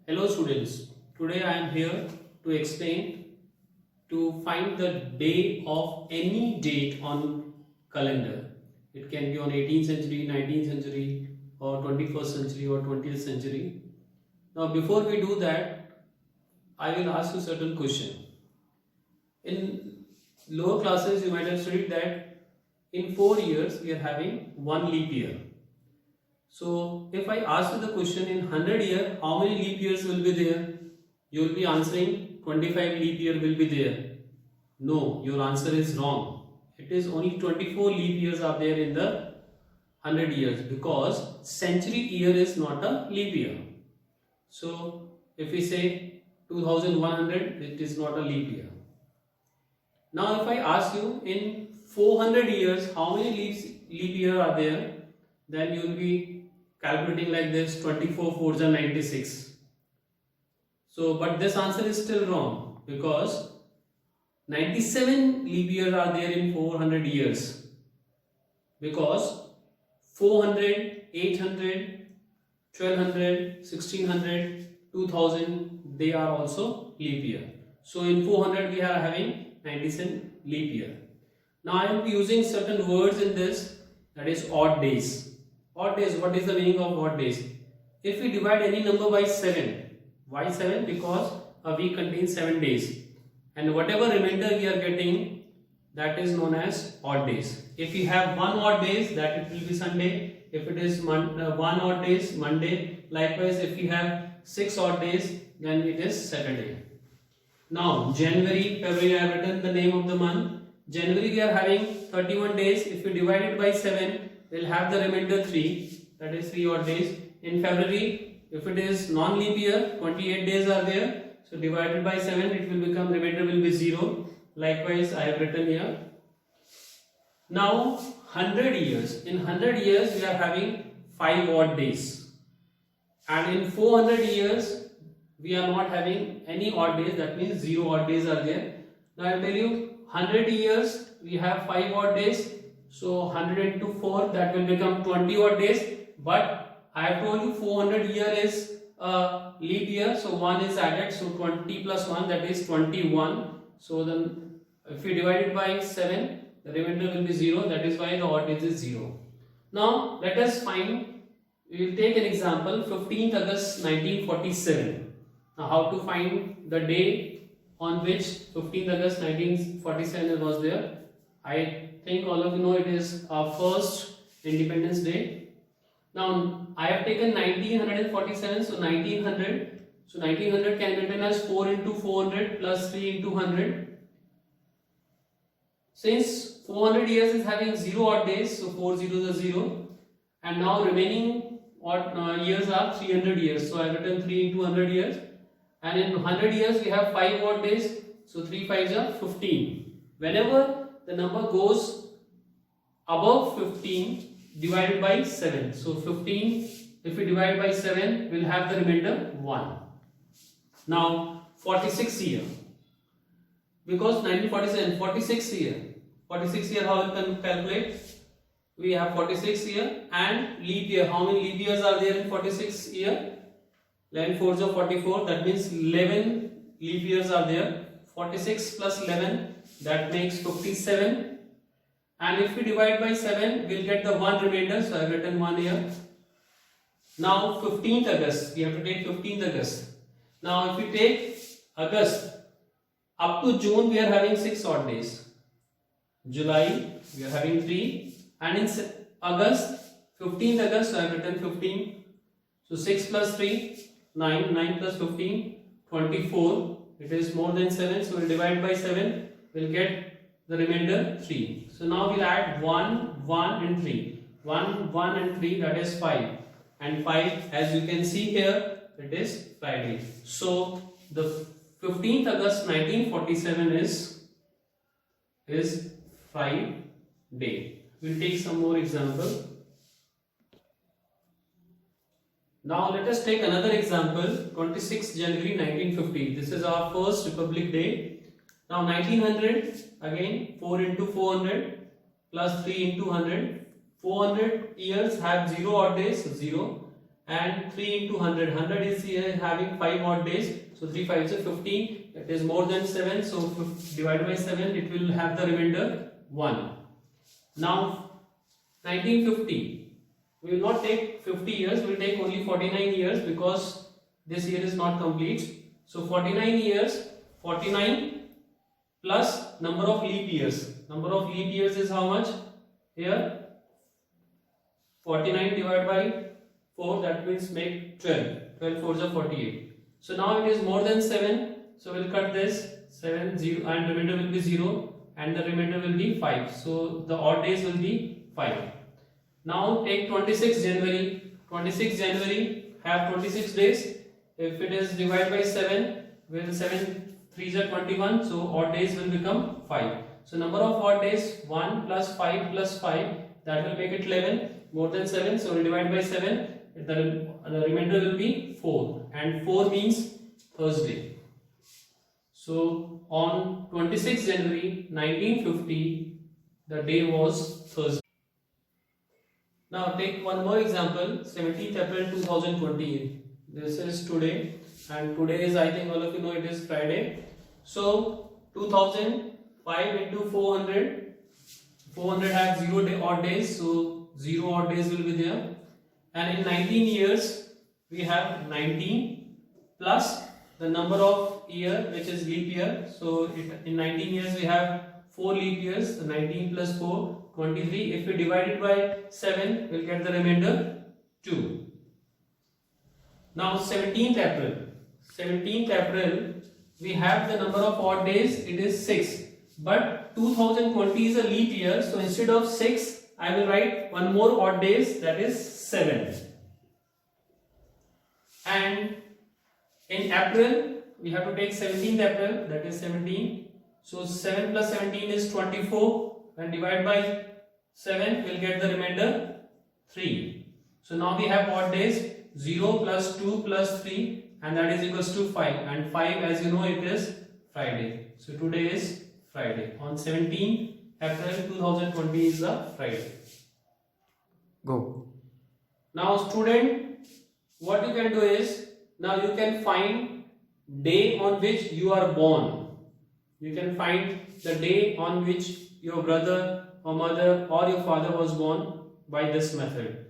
Hello students, today I am here to explain to find the day of any date on calendar. It can be on 18th century, 19th century or 21st century or 20th century. Now before we do that, I will ask you certain question. In lower classes you might have studied that in 4 years we are having one leap year. So if I ask you the question in 100 years, how many leap years will be there? You will be answering 25 leap year will be there. No, your answer is wrong. It is only 24 leap years are there in the 100 years because century year is not a leap year. So if we say 2100, it is not a leap year. Now if I ask you in 400 years, how many leap year are there? Then you will be calculating like this: 24 4s are 96. So but this answer is still wrong because 97 leap years are there in 400 years, because 400, 800, 1200, 1600, 2000 they are also leap year. So in 400 we are having 97 leap year. Now I am using certain words in this, that is odd days. Odd days, what is the meaning of odd days? If we divide any number by 7, why 7? Because a week contains 7 days, and whatever remainder we are getting, that is known as odd days. If we have one odd days, that it will be Sunday. If it is one odd days, Monday. Likewise, if we have 6 odd days, then it is Saturday. Now January, February, I have written the name of the month. January we are having 31 days. If we divide it by 7, we'll have the remainder 3, that is 3 odd days. In February, if it is non-leap year, 28 days are there, so divided by 7, it will become, remainder will be 0. Likewise, I have written here. Now 100 years, in 100 years we are having 5 odd days, and in 400 years we are not having any odd days, that means 0 odd days are there. Now I will tell you, 100 years we have 5 odd days. So 100 into 4, that will become 20 odd days. But I have told you 400 year is a leap year, so 1 is added. So 20 plus 1, that is 21. So then if we divide it by 7, the remainder will be 0. That is why the odd days is 0. Now let us find, we will take an example, 15th August 1947. Now how to find the day on which 15th August 1947 was there? I think all of you know it is our first Independence Day. Now I have taken 1947, so 1900. So 1900 can be written as 4 into 400 plus 3 into 100. Since 400 years is having 0 odd days, so 4 zeros are 0, and now remaining odd years are 300 years. So I have written 3 into 100 years, and in 100 years we have 5 odd days, so 3 5s are 15. Whenever the number goes above 15, divided by 7. So 15, if we divide by 7, we will have the remainder 1. Now 46 year, because 1947, 46 year. 46 year, how we can calculate? We have 46 year and leap year. How many leap years are there in 46 year? 11 4s are 44, that means 11 leap years are there. 46 plus 11, that makes 57, and if we divide by 7, we'll get the 1 remainder, so I have written 1 here. Now 15th August, we have to take 15th August. Now if we take August up to June, we are having 6 odd days. July we are having 3, and in August, 15th August, so I have written 15. So 6 plus 3, 9, 9 plus 15, 24. It is more than 7, so we'll divide by 7, we'll get the remainder 3. So now we'll add 1, 1 and 3. 1, 1 and 3, that is 5. And 5, as you can see here, it is Friday. So the 15th August 1947 is Friday. We'll take some more example. Now let us take another example, 26 January 1950. This is our first Republic Day. Now 1900, again 4 into 400 plus 3 into 100. 400 years have 0 odd days, 0. and 3 into 100. 100 is here having 5 odd days. So 3 5 is 15. It is more than 7. So divided by 7, it will have the remainder 1. Now 1950. We will not take 50 years. We will take only 49 years because this year is not complete. So 49 years. 49 plus number of leap years. Number of leap years is how much? Here 49 divided by 4, that means make 12. 12 4s are 48. So now it is more than 7. So we'll cut this 7 0 and remainder will be 0 and the remainder will be 5. So the odd days will be 5. Now take 26 January. 26 January have 26 days. If it is divided by 7, will 7 3s are 21. So odd days will become 5. So number of odd days 1 plus 5 plus 5, that will make it 11. More than 7, so we'll divide by 7. The remainder will be 4, and 4 means Thursday. So on 26 January 1950, the day was Thursday. Now take one more example. 17th April 2020. This is today, and today is, I think all of you know, it is Friday. So 2005 into 400. 400 have 0 odd days, so 0 odd days will be there. And in 19 years, we have 19 plus the number of year, which is leap year. So in 19 years, we have 4 leap years. So 19 plus 4, 23. If we divide it by 7, we'll get the remainder 2. Now 17th April. 17th April, we have the number of odd days. It is 6. But 2020 is a leap year, so instead of 6, I will write one more odd days, that is 7. And in April, we have to take 17th April, that is 17. So 7 plus 17 is 24, and divide by 7, we'll get the remainder 3. So now we have odd days 0 plus 2 plus 3, and that is equals to 5. And 5, as you know, it is Friday. So today is Friday. On 17 April 2020 is a Friday. Go. Now student, what you can do is, now you can find day on which you are born. You can find the day on which your brother or mother or your father was born by this method.